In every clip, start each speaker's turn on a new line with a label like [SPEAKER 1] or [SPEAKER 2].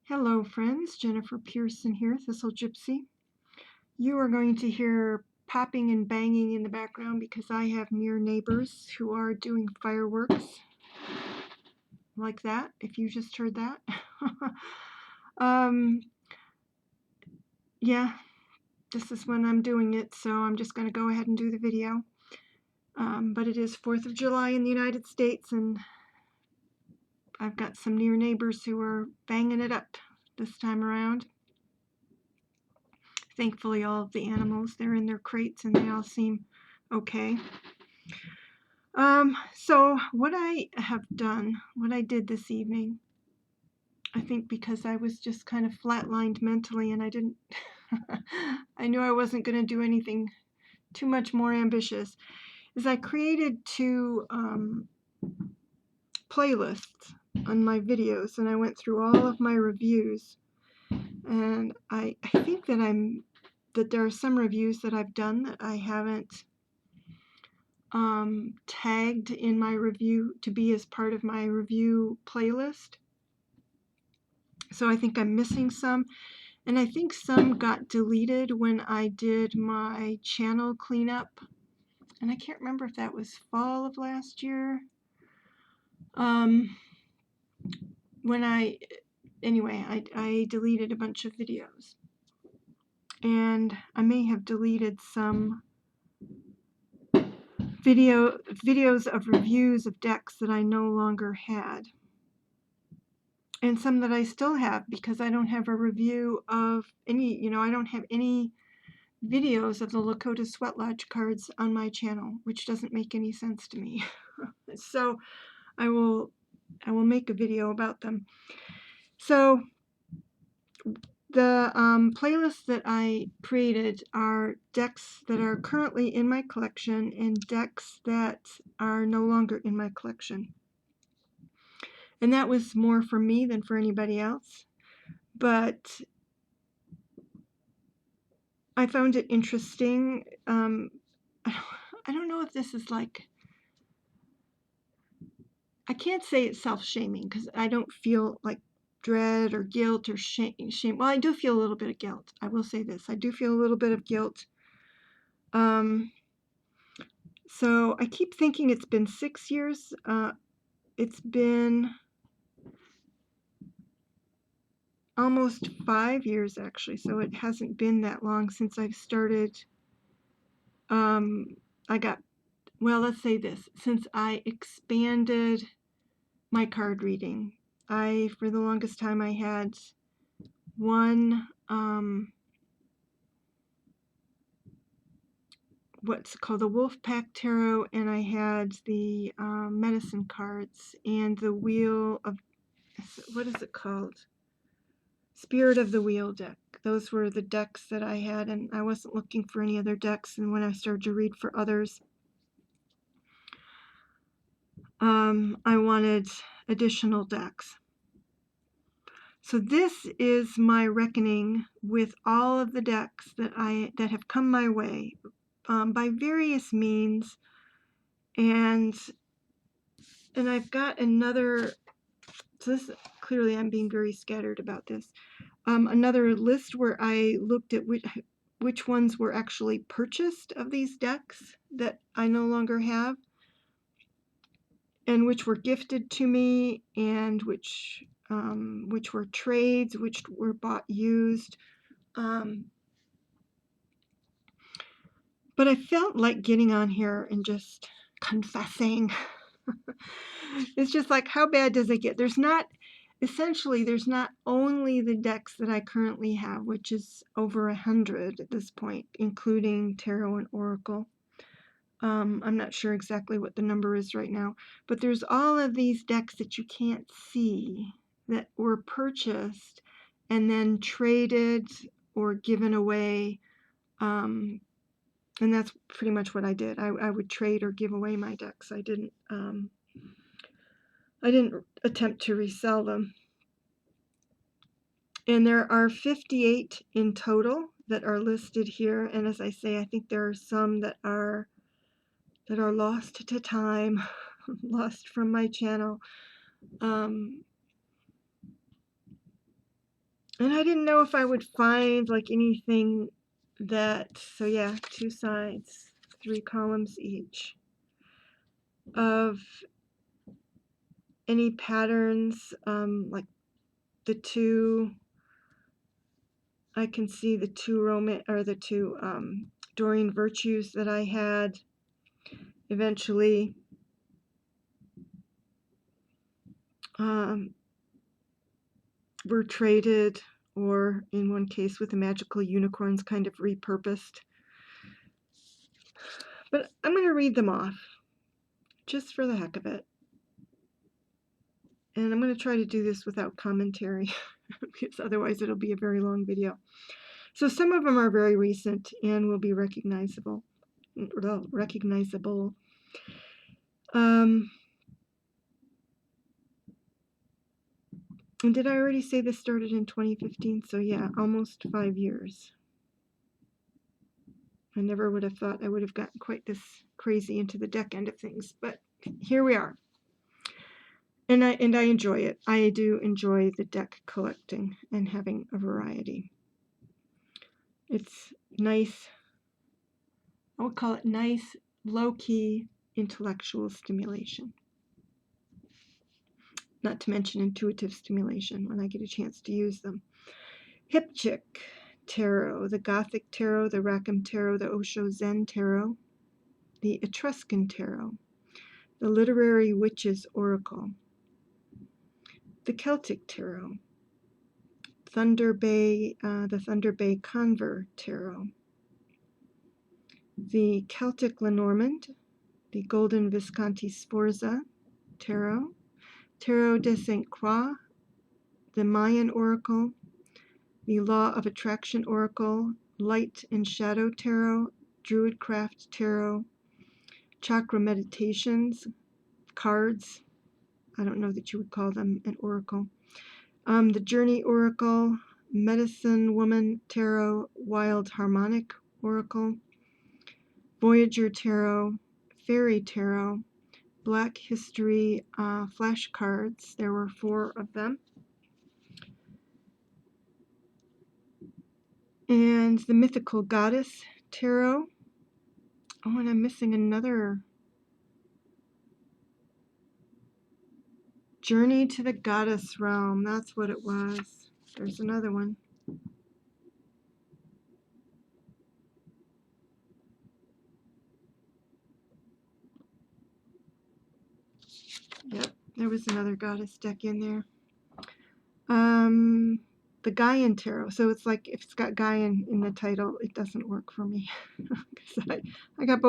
[SPEAKER 1] Hello friends, Jennifer Pearson here, Thistle Gypsy. You are going to hear popping and banging in the background because I have near neighbors who are doing fireworks like that, if you just heard that. um, yeah, this is when I'm doing it, so I'm just going to go ahead and do the video. But it is 4th of July in the United States, and I've got some near neighbors who are banging it up this time around. Thankfully, all of the animals, they're in their crates and they all seem okay. So what I have done, what I did this evening, I think because I was just kind of flatlined mentally and I didn't, I knew I wasn't going to do anything too much more ambitious, is I created two playlists on my videos, and I went through all of my reviews, and I think that there are some reviews that I've done that I haven't tagged in my review to be as part of my review playlist. So I think I'm missing some, and I think some got deleted when I did my channel cleanup, and I can't remember if that was fall of last year. Anyway, I deleted a bunch of videos, and I may have deleted some videos of reviews of decks that I no longer had, and some that I still have because I don't have a review of any, I don't have any videos of the Lakota Sweat Lodge cards on my channel, which doesn't make any sense to me. So I will make a video about them. So the playlists that I created are decks that are currently in my collection and decks that are no longer in my collection. And that was more for me than for anybody else. But I found it interesting. I don't know if this is like, I can't say it's self-shaming because I don't feel like dread or guilt or shame. Well, I do feel a little bit of guilt. I will say this. I do feel a little bit of guilt. So I keep thinking it's been 6 years. It's been almost 5 years actually, so it hasn't been that long since I've started. Let's say this, since I expanded my card reading. For the longest time, I had one, what's called the Wolfpack Tarot, and I had the medicine cards and the Wheel of, what is it called? Spirit of the Wheel deck. Those were the decks that I had, and I wasn't looking for any other decks. And when I started to read for others, I wanted additional decks. So this is my reckoning with all of the decks that have come my way by various means, and I've got another. So this, clearly I'm being very scattered about this. Another list where I looked at which ones were actually purchased of these decks that I no longer have, and which were gifted to me, and which were trades, which were bought used. But I felt like getting on here and just confessing. It's just like, how bad does it get? There's not only the decks that I currently have, which is over 100 at this point, including Tarot and Oracle. I'm not sure exactly what the number is right now, but there's all of these decks that you can't see that were purchased and then traded or given away. And that's pretty much what I did. I would trade or give away my decks. I didn't attempt to resell them. And there are 58 in total that are listed here. And as I say, I think there are some that are lost to time, lost from my channel. And I didn't know if I would find like anything that, so yeah, 2 sides, 3 columns each, of any patterns, like the two, I can see the two Doreen Virtues that I had eventually were traded, or in one case with the magical unicorns kind of repurposed. But I'm going to read them off just for the heck of it. And I'm going to try to do this without commentary because otherwise it'll be a very long video. So some of them are very recent and will be recognizable. And did I already say this started in 2015? So yeah, almost 5 years. I never would have thought I would have gotten quite this crazy into the deck end of things, but here we are. And I enjoy it. I do enjoy the deck collecting and having a variety. It's nice. I would call it nice, low-key intellectual stimulation. Not to mention intuitive stimulation when I get a chance to use them. Hipchick Tarot, the Gothic Tarot, the Rackham Tarot, the Osho Zen Tarot, the Etruscan Tarot, the Literary Witches Oracle, the Celtic Tarot, the Thunder Bay Conver Tarot, the Celtic Lenormand, the Golden Visconti Sforza Tarot, Tarot de St. Croix, the Mayan Oracle, the Law of Attraction Oracle, Light and Shadow Tarot, Druidcraft Tarot, Chakra Meditations, cards. I don't know that you would call them an oracle. The Journey Oracle, Medicine Woman Tarot, Wild Harmonic Oracle, Voyager Tarot, Fairy Tarot, Black History flashcards. There were 4 of them. And the Mythical Goddess Tarot. Oh, and I'm missing another. Journey to the Goddess Realm. That's what it was. There's another one. Yep, there was another goddess deck in there. The Gaian Tarot. So it's like if it's got Gaian in the title, it doesn't work for me. Because I got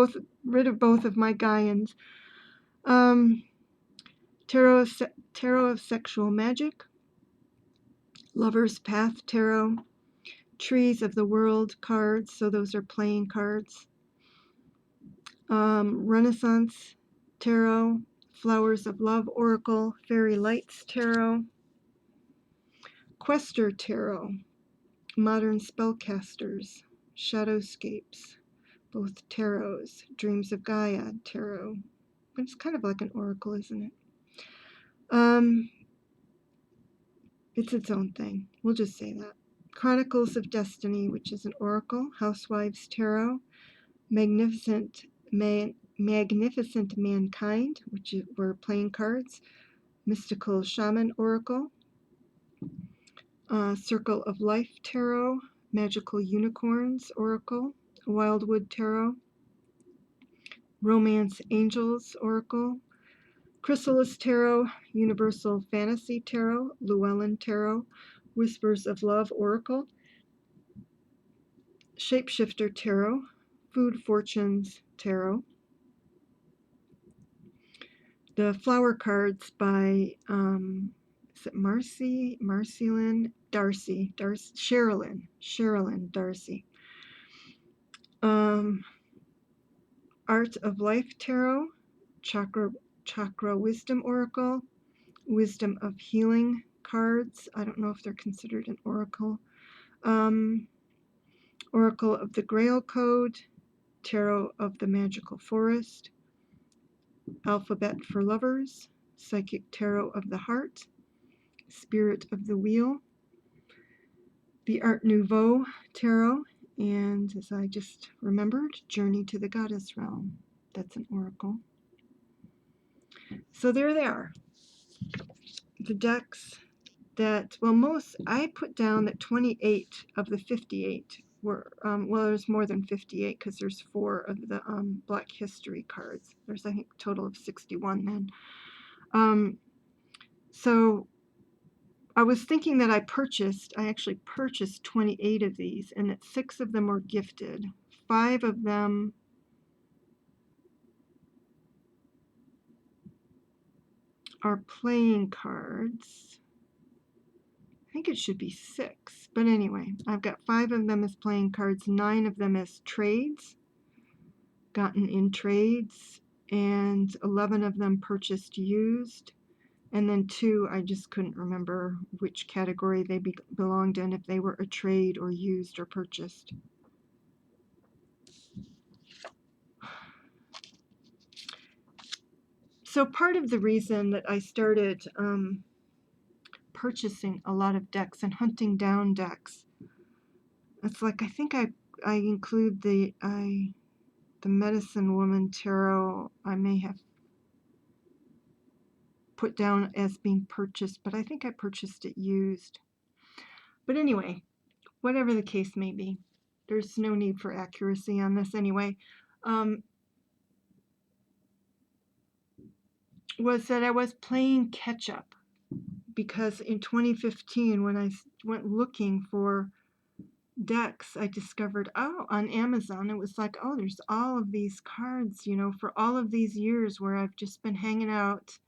[SPEAKER 1] rid of both of my Gaians. Tarot of Sexual Magic, Lover's Path Tarot, Trees of the World cards. So those are playing cards. Renaissance Tarot, Flowers of Love Oracle, Fairy Lights Tarot, Quester Tarot, Modern Spellcasters, Shadowscapes, both tarots, Dreams of Gaia Tarot. It's kind of like an oracle, isn't it? It's its own thing. We'll just say that. Chronicles of Destiny, which is an oracle, Housewives Tarot, Magnificent Mankind, which were playing cards, Mystical Shaman Oracle, Circle of Life Tarot, Magical Unicorns Oracle, Wildwood Tarot, Romance Angels Oracle, Chrysalis Tarot, Universal Fantasy Tarot, Llewellyn Tarot, Whispers of Love Oracle, Shapeshifter Tarot, Food Fortunes Tarot, the flower cards by is it Sherilyn Darcy. Art of Life Tarot, Chakra Wisdom Oracle, Wisdom of Healing cards. I don't know if they're considered an oracle. Oracle of the Grail Code, Tarot of the Magical Forest, Alphabet for Lovers, Psychic Tarot of the Heart, Spirit of the Wheel, the Art Nouveau Tarot, and as I just remembered, Journey to the Goddess Realm. That's an oracle. So there they are. The decks that, well, I put down that 28 of the 58 were, well, there's more than 58 because there's 4 of the Black History cards. There's, I think, a total of 61 then. So I was thinking that I actually purchased 28 of these, and that 6 of them were gifted. 5 of them are playing cards. I think it should be 6, but anyway, I've got 5 of them as playing cards, 9 of them as trades, gotten in trades, and 11 of them purchased used, and then 2 I just couldn't remember which category they belonged in, if they were a trade or used or purchased. So part of the reason that I started purchasing a lot of decks and hunting down decks, it's like, I think I include the Medicine Woman Tarot. I may have put down as being purchased, but I think I purchased it used. But anyway, whatever the case may be, there's no need for accuracy on this anyway. Was that I was playing catch up, because in 2015, when I went looking for decks, I discovered, oh, on Amazon, it was like, oh, there's all of these cards, you know, for all of these years where I've just been hanging out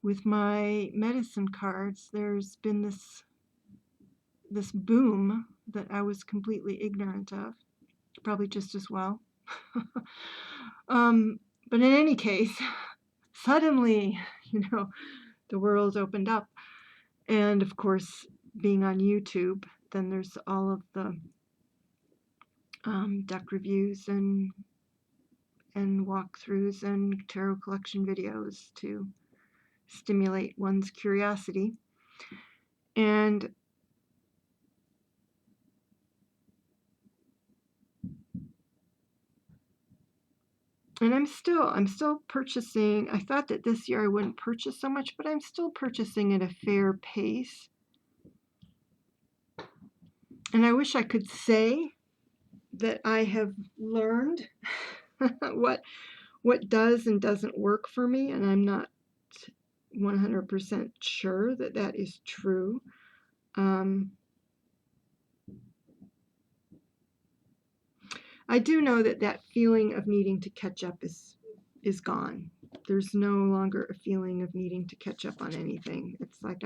[SPEAKER 1] with my medicine cards. There's been this boom that I was completely ignorant of, probably just as well. But in any case, suddenly, you know, the world opened up. And of course, being on YouTube, then there's all of the deck reviews and walkthroughs and tarot collection videos to stimulate one's curiosity. And I'm still purchasing. I thought that this year I wouldn't purchase so much, but I'm still purchasing at a fair pace. And I wish I could say that I have learned what does and doesn't work for me, and I'm not 100% sure that that is true. I do know that that feeling of needing to catch up is gone. There's no longer a feeling of needing to catch up on anything. It's like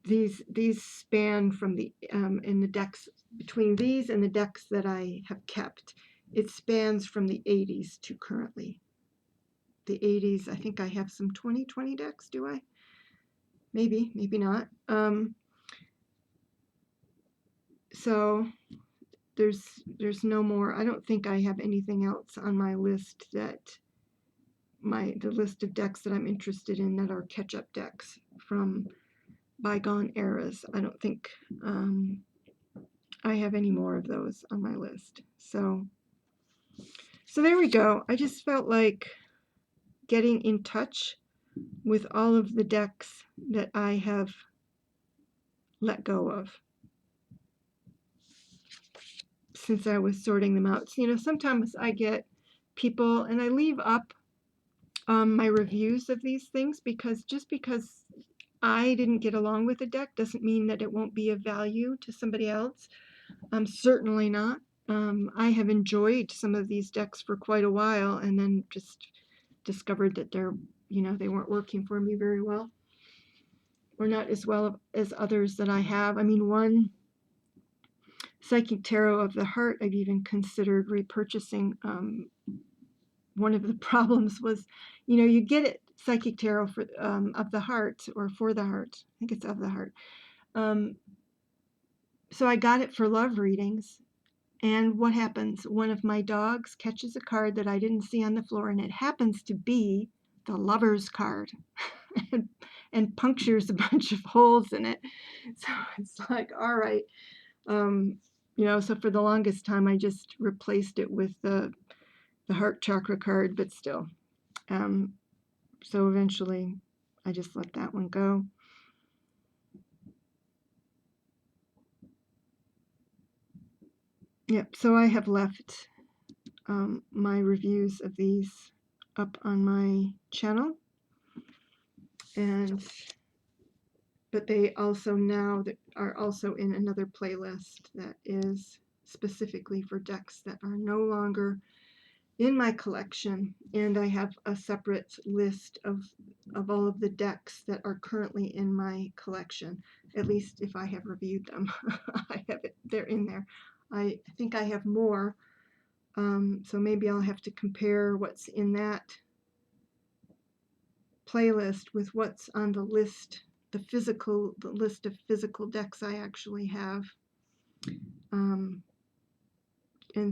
[SPEAKER 1] these span from the in the decks, between these and the decks that I have kept, it spans from the 80s to currently. The 80s, I think I have some 2020 decks, do I? Maybe not. So there's no more. I don't think I have anything else on my list that the list of decks that I'm interested in that are catch-up decks from bygone eras. I don't think I have any more of those on my list. So there we go. I just felt like getting in touch with all of the decks that I have let go of since I was sorting them out. So, you know, sometimes I get people, and I leave up my reviews of these things, because just because I didn't get along with a deck doesn't mean that it won't be of value to somebody else. Certainly not. I have enjoyed some of these decks for quite a while, and then just discovered that they weren't working for me very well, or not as well as others that I have. I mean, one Psychic Tarot of the Heart I've even considered repurchasing. One of the problems was, you get it, Psychic Tarot for of the Heart, or for the Heart. I think it's of the Heart. So I got it for love readings, and what happens? One of my dogs catches a card that I didn't see on the floor, and it happens to be the Lover's card. and punctures a bunch of holes in it. So it's like, all right. You know, so for the longest time, I just replaced it with the heart chakra card, but still. So eventually, I just let that one go. Yep, so I have left my reviews of these up on my channel, but they also now are also in another playlist that is specifically for decks that are no longer in my collection, and I have a separate list of all of the decks that are currently in my collection, at least if I have reviewed them. I have it, they're in there. I think I have more, so maybe I'll have to compare what's in that playlist with what's on the list, the list of physical decks I actually have, and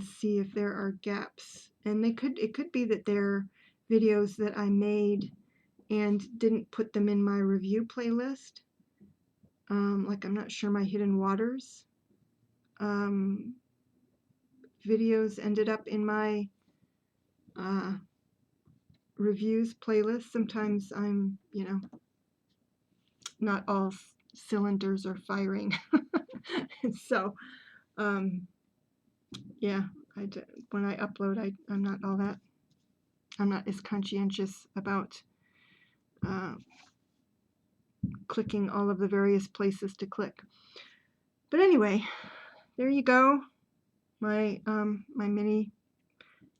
[SPEAKER 1] see if there are gaps. And it could be that they're videos that I made and didn't put them in my review playlist. Like I'm not sure my Hidden Waters videos ended up in my reviews playlist. Sometimes I'm, you know, not all cylinders are firing. And so, yeah, when I upload, I'm not as conscientious about clicking all of the various places to click. But anyway, there you go. My my mini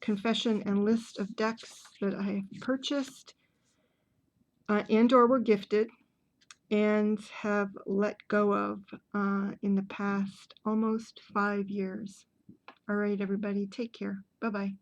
[SPEAKER 1] confession and list of decks that I purchased and or were gifted and have let go of in the past almost 5 years. All right, everybody, take care. Bye-bye.